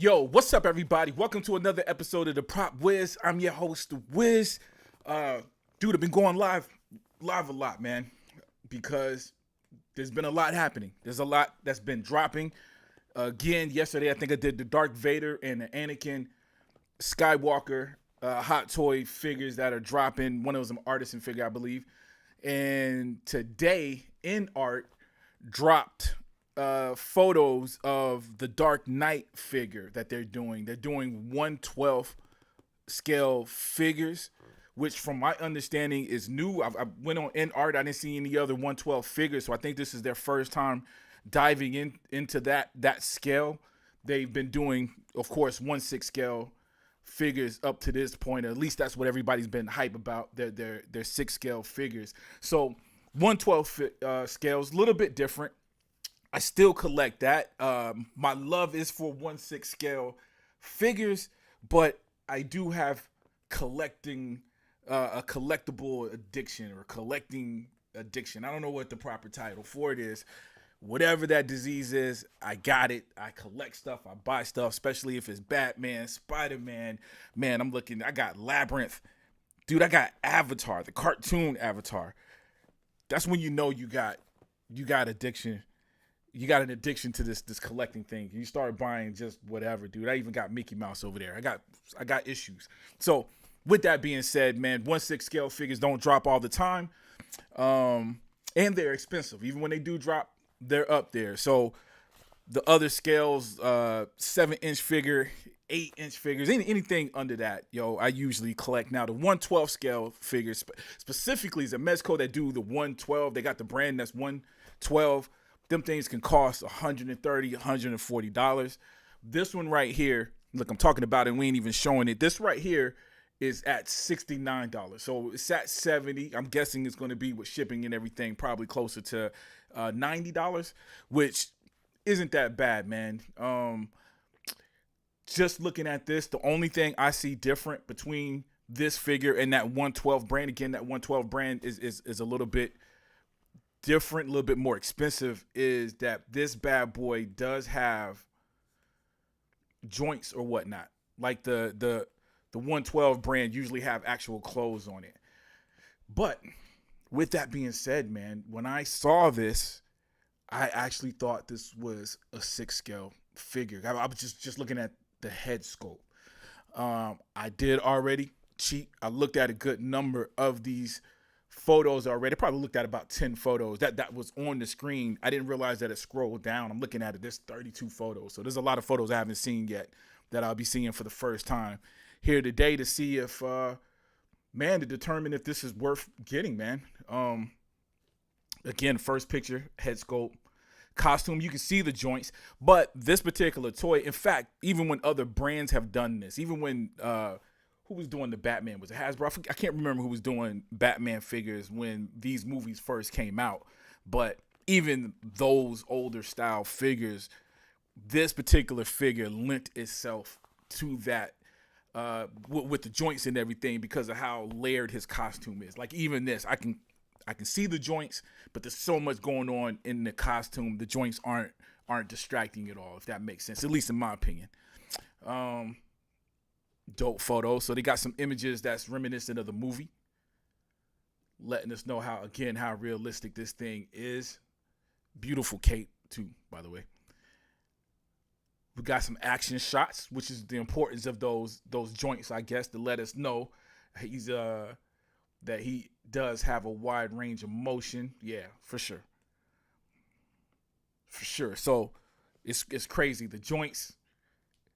Yo, what's up, everybody? Welcome to another episode of the Prop Wiz. I'm your host, the Wiz. Dude, I've been going live a lot, man, because there's been a lot happening. There's a lot that's been dropping. Again, yesterday I think I did the Darth Vader and the Anakin Skywalker hot toy figures that are dropping. One of those artisan figure, I believe. And today, INART dropped photos of the Dark Knight figure that they're doing. They're doing 1/12 scale figures, which from my understanding is new. I went on INART. I didn't see any other 1/12 figures, so I think this is their first time diving into that scale. They've been doing, of course, 1/6 scale figures up to this point. At least that's what everybody's been hype about, their 6 scale figures. So 1/12 scales, a little bit different. I still collect that. My love is for 1/6 scale figures, but I do have collecting a collectible addiction or collecting addiction. I don't know what the proper title for it is. Whatever that disease is, I got it. I collect stuff. I buy stuff, especially if it's Batman, Spider-Man. Man, I got Labyrinth. Dude, I got Avatar, the cartoon Avatar. That's when you know you got addiction. You got an addiction to this collecting thing. You start buying just whatever, dude. I even got Mickey Mouse over there. I got issues. So with that being said, man, 1/6 scale figures don't drop all the time. And they're expensive. Even when they do drop, they're up there. So the other scales, 7-inch figure, 8-inch figures, anything under that, I usually collect. Now the 1/12 scale figures specifically is a Mezco that do the 1/12. They got the brand that's 1/12. Them things can cost $130, $140. This one right here, look, I'm talking about it and we ain't even showing it. This right here is at $69. So it's at $70. I'm guessing it's going to be with shipping and everything probably closer to $90, which isn't that bad, man. Just looking at this, the only thing I see different between this figure and that 1/12 brand, again, that 1/12 brand is a little bit different, a little bit more expensive, is that this bad boy does have joints or whatnot. Like the 1/12 brand usually have actual clothes on it. But with that being said, man, when I saw this, I actually thought this was a 6 scale figure. I was just looking at the head sculpt. I did already cheat. I looked at a good number of these photos already. I probably looked at about 10 photos that was on the screen. I didn't realize that it scrolled down. I'm looking at it. There's 32 photos. So there's a lot of photos I haven't seen yet that I'll be seeing for the first time here today to see if, to determine if this is worth getting, man. Again, first picture, head sculpt, costume. You can see the joints, but this particular toy, in fact, even when other brands have done this, even when, who was doing the Batman? Was it Hasbro? I can't remember who was doing Batman figures when these movies first came out. But even those older style figures, this particular figure lent itself to that with the joints and everything because of how layered his costume is. Like even this, I can see the joints, but there's so much going on in the costume. The joints aren't distracting at all, if that makes sense, at least in my opinion. Dope photo. So they got some images that's reminiscent of the movie, letting us know how realistic this thing is. Beautiful cape too, by the way. We got some action shots, which is the importance of those joints, I guess, to let us know he's that he does have a wide range of motion. Yeah, for sure. So it's crazy. The joints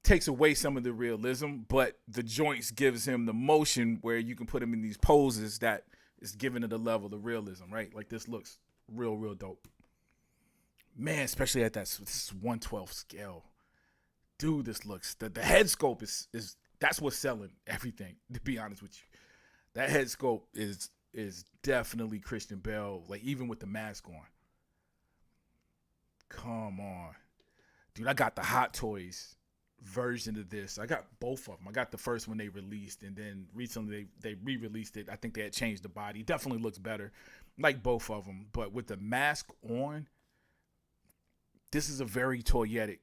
takes away some of the realism, but the joints gives him the motion where you can put him in these poses that is giving it a level of realism, right? Like this looks real dope, man. Especially at this 1/12 scale, dude. This looks the head sculpt is that's what's selling everything. To be honest with you, that head sculpt is definitely Christian Bale. Like even with the mask on, come on, dude. I got the Hot Toys version of this. I got both of them. I got the first one they released, and then recently they re-released it. I think they had changed the body. Definitely looks better, like both of them. But with the mask on, this is a very toyetic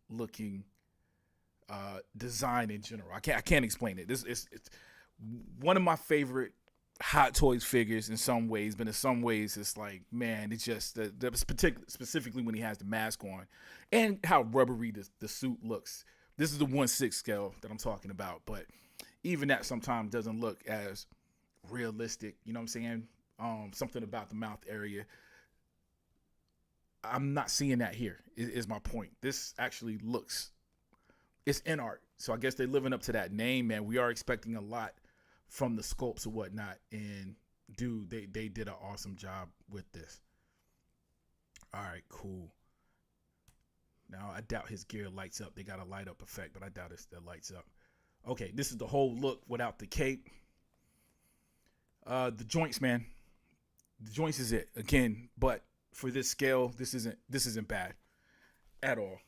looking design in general. I can't explain it. It's one of my favorite Hot Toys figures in some ways, but in some ways it's like, man, it's just specifically when he has the mask on and how rubbery the suit looks. This is the 1/6 scale that I'm talking about, but even that sometimes doesn't look as realistic. You know what I'm saying? Something about the mouth area. I'm not seeing that here, is my point. This actually looks, it's INART. So I guess they're living up to that name, man. We are expecting a lot from the sculpts or whatnot. And dude, they did an awesome job with this. All right, cool. Now I doubt his gear lights up. They got a light up effect, but I doubt it lights up. Okay, this is the whole look without the cape. The joints, man. The joints is it again, but for this scale, this isn't bad at all.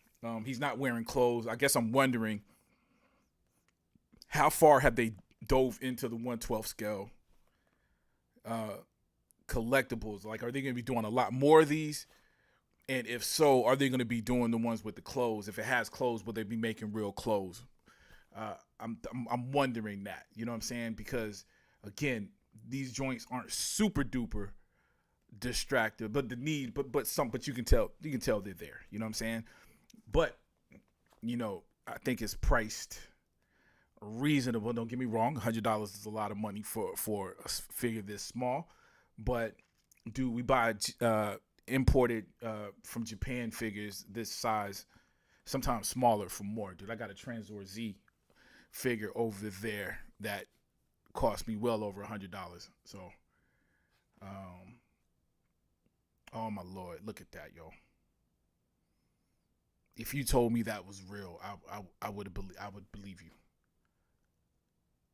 He's not wearing clothes. I guess I'm wondering how far have they dove into the 1/12 scale collectibles? Like, are they going to be doing a lot more of these? And if so, are they going to be doing the ones with the clothes? If it has clothes, will they be making real clothes? I'm wondering that. You know what I'm saying? Because again, these joints aren't super duper distracted, but but you can tell they're there. You know what I'm saying? But I think it's priced reasonable. Don't get me wrong, $100 is a lot of money for a figure this small. But do we buy imported from Japan figures this size, sometimes smaller, for more? Dude, I got a Transor Z figure over there that cost me well over $100. So, oh my Lord, look at that, yo. If you told me that was real, I would believe you.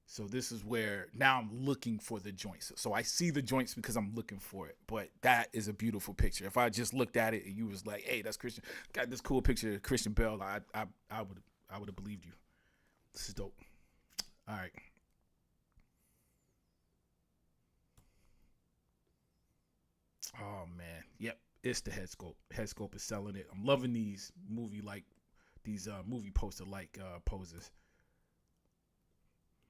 So this is where now I'm looking for the joints. So I see the joints because I'm looking for it. But that is a beautiful picture. If I just looked at it and you was like, "Hey, that's Christian," got this cool picture of Christian Bale, I would have believed you. This is dope. All right. Oh man, yep, it's the head sculpt. Head sculpt is selling it. I'm loving these movie poster poses.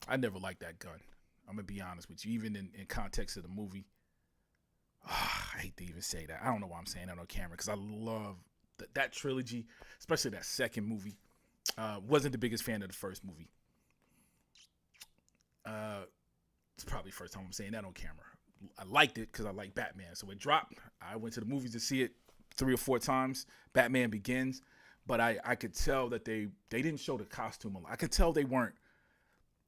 I never liked that gun. I'm gonna be honest with you. Even in context of the movie, I hate to even say that. I don't know why I'm saying that on camera because I love that trilogy, especially that second movie. Wasn't the biggest fan of the first movie. It's probably the first time I'm saying that on camera. I liked it because I like Batman. So it dropped. I went to the movies to see it 3 or 4 times. Batman Begins. But I could tell that they didn't show the costume a lot. I could tell they weren't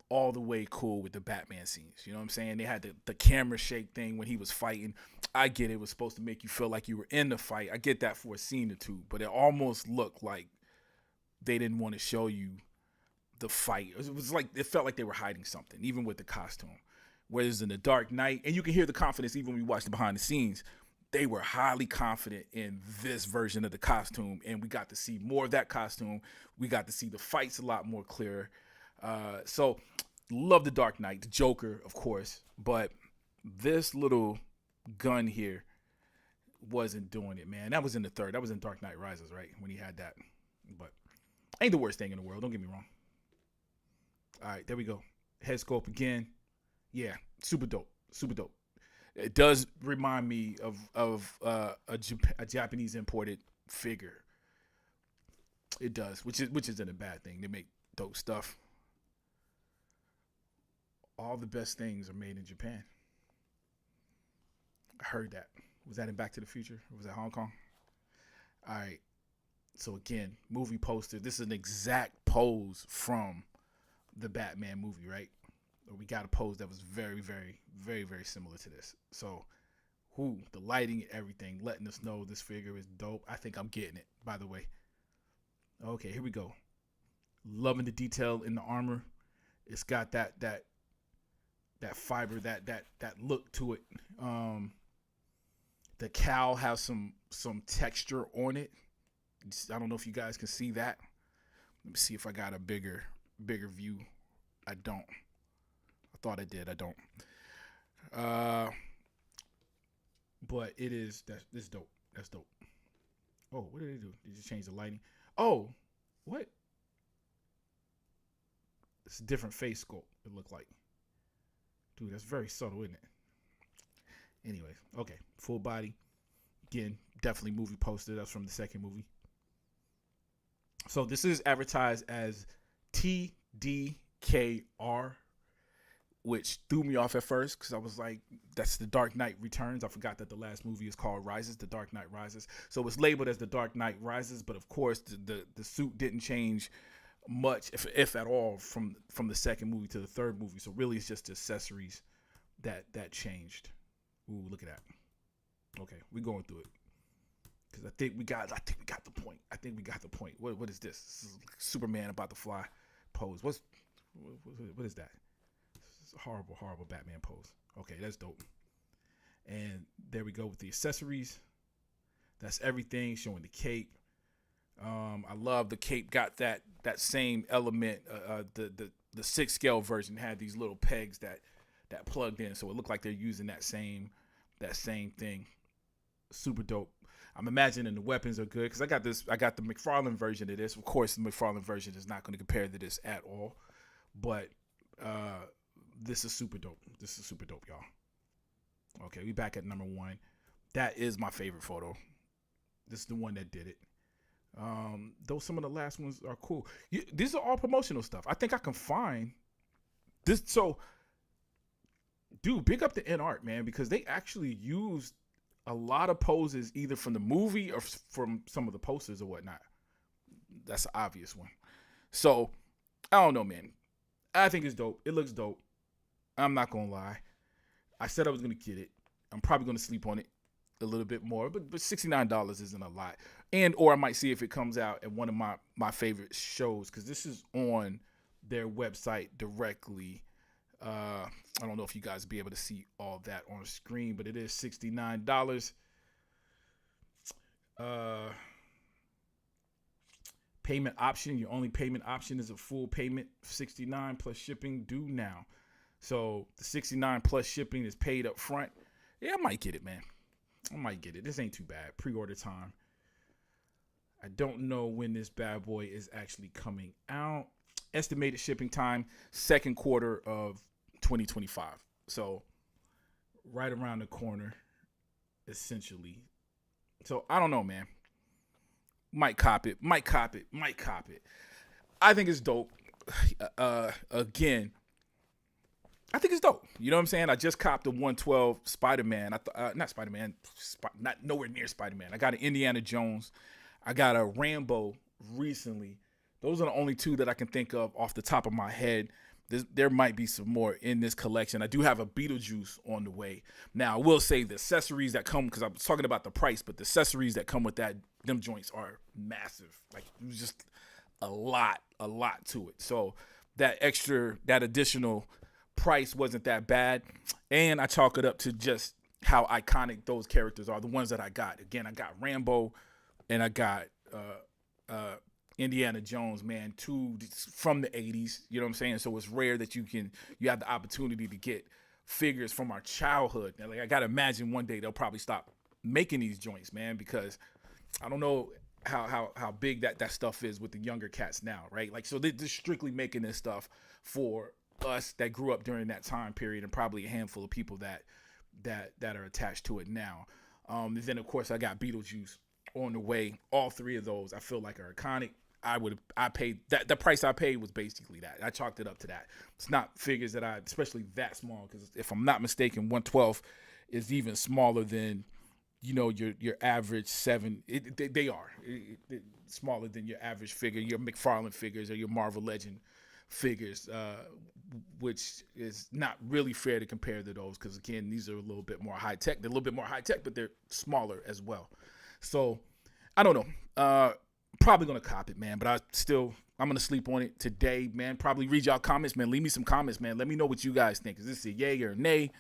all the way cool with the Batman scenes. You know what I'm saying? They had the camera shake thing when he was fighting. I get it was supposed to make you feel like you were in the fight. I get that for a scene or two. But it almost looked like they didn't want to show you the fight. It felt like they were hiding something, even with the costume. Whereas in the Dark Knight, and you can hear the confidence even when we watch the behind the scenes, they were highly confident in this version of the costume, and we got to see more of that costume. We got to see the fights a lot more clear. So love the Dark Knight, the Joker, of course, but this little gun here wasn't doing it, man. That was in the third. That was in Dark Knight Rises, right? When he had that. But ain't the worst thing in the world. Don't get me wrong. All right, there we go. Head sculpt again. Yeah, super dope. Super dope. It does remind me of a Japanese imported figure. It does, which isn't a bad thing. They make dope stuff. All the best things are made in Japan. I heard that. Was that in Back to the Future? Or was that Hong Kong? All right. So again, movie poster. This is an exact pose from the Batman movie, right? We got a pose that was very, very, very, very similar to this. So, the lighting and everything, letting us know this figure is dope. I think I'm getting it, by the way. Okay, here we go. Loving the detail in the armor. It's got that fiber, that look to it. The cowl has some texture on it. I don't know if you guys can see that. Let me see if I got a bigger view. I don't. I thought I did. I don't. But it is that's dope. That's dope. Oh, what did they do? Did you change the lighting? Oh, what? It's a different face sculpt, it looked like. Dude, that's very subtle, isn't it? Anyways, okay. Full body. Again, definitely movie poster. That's from the second movie. So this is advertised as TDKR, which threw me off at first because I was like, that's The Dark Knight Returns. I forgot that the last movie is called Rises, The Dark Knight Rises. So it's labeled as The Dark Knight Rises, but of course the suit didn't change much, if at all, from the second movie to the third movie. So really it's just accessories that changed. Ooh, look at that. Okay, we're going through it. Because I think we got the point. What is this? This is Superman about to fly pose. What is that? It's a horrible Batman pose. Okay, that's dope. And there we go with the accessories. That's everything, showing the cape. I love the cape got that same element. The 6 scale version had these little pegs that plugged in, so it looked like they're using that same thing. Super dope. I'm imagining the weapons are good because I got the McFarlane version of this. Of course, the McFarlane version is not going to compare to this at all, but this is super dope. Y'all. Okay, we back at number 1. That is my favorite photo. This is the one that did it. Though some of the last ones are cool. These are all promotional stuff. I think I can find this. So, dude, big up to INART, man, because they actually used a lot of poses either from the movie or from some of the posters or whatnot. That's an obvious one. So, I don't know, man. I think it's dope. It looks dope. I'm not going to lie. I said I was going to get it. I'm probably going to sleep on it a little bit more, but $69 isn't a lot. Or I might see if it comes out at one of my favorite shows, because this is on their website directly. I don't know if you guys will be able to see all that on the screen, but it is $69. Payment option. Your only payment option is a full payment, $69 plus shipping due now. So the $69 plus shipping is paid up front. Yeah, I might get it, man. I might get it. This ain't too bad. Pre-order time. I don't know when this bad boy is actually coming out. Estimated shipping time, second quarter of 2025. So right around the corner, essentially. So I don't know, man. Might cop it. I think it's dope. Again, I think it's dope. You know what I'm saying? I just copped the 112 Spider-Man. Not Spider-Man. Not nowhere near Spider-Man. I got an Indiana Jones. I got a Rambo recently. Those are the only 2 that I can think of off the top of my head. There might be some more in this collection. I do have a Beetlejuice on the way. Now, I will say the accessories that come, because I was talking about the price, but the accessories that come with them joints are massive. Like, it was just a lot to it. So that additional price wasn't that bad. And I chalk it up to just how iconic those characters are, the ones that I got. Again, I got Rambo and I got Indiana Jones, man, 2 from the 80s. You know what I'm saying? So it's rare that you have the opportunity to get figures from our childhood. Now, like, I gotta imagine one day they'll probably stop making these joints, man, because I don't know how big that stuff is with the younger cats now, right? Like, so they're just strictly making this stuff for us that grew up during that time period, and probably a handful of people that are attached to it now. And then of course I got Beetlejuice on the way. All 3 of those I feel like are iconic. I paid that. The price I paid was basically that. I chalked it up to that. It's not figures that especially that small, because if I'm not mistaken, 112 is even smaller than, your average 7. They are smaller than your average figure, your McFarlane figures or your Marvel Legend figures, which is not really fair to compare to those, because again, these are a little bit more high tech. They're a little bit more high tech, but they're smaller as well. So I don't know. Probably gonna cop it, man, but I'm gonna sleep on it today, man. Probably read y'all comments, man. Leave me some comments, man. Let me know what you guys think. Is this a yay or a nay?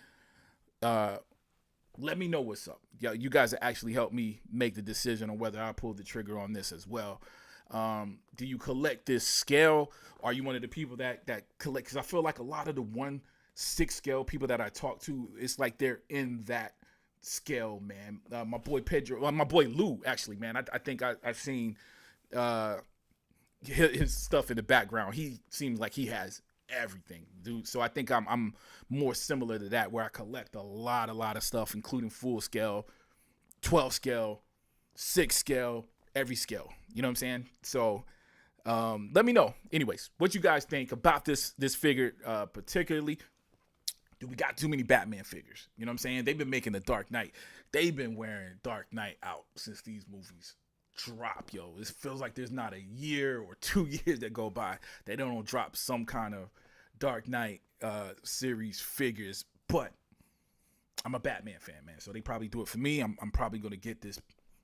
Let me know what's up. You guys have actually helped me make the decision on whether I pull the trigger on this as well. Do you collect this scale? Are you one of the people that collect? Because I feel like a lot of the 1/6 scale people that I talk to, it's like they're in that scale, man. My boy Pedro, my boy Lou, actually, man. I think I've seen his stuff in the background. He seems like he has everything, dude. So I think I'm more similar to that, where I collect a lot of stuff, including full scale, 12 scale, 6 scale, every scale. You know what I'm saying? So let me know, anyways, what you guys think about this figure, particularly. Do we got too many Batman figures? You know what I'm saying? They've been making the Dark Knight. They've been wearing Dark Knight out since these movies drop, yo. It feels like there's not a year or 2 years that go by they don't drop some kind of Dark Knight series figures. But I'm a Batman fan, man, so they probably do it for me. I'm probably gonna get this.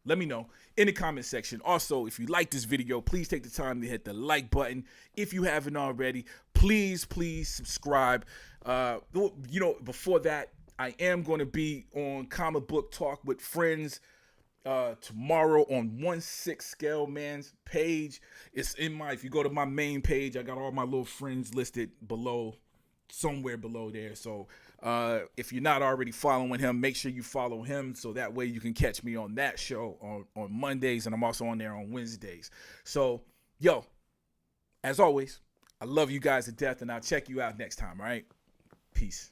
Let me know in the comment section. Also, if you like this video, please take the time to hit the like button. If you haven't already, please subscribe. Before that, I am going to be on Comic Book Talk with Friends tomorrow on 1/6 Scale Man's page. It's if you go to my main page, I got all my little friends listed below, somewhere below there. So if you're not already following him, make sure you follow him, so that way you can catch me on that show on Mondays, and I'm also on there on Wednesdays. So yo, as always, I love you guys to death, and I'll check you out next time. All right, peace.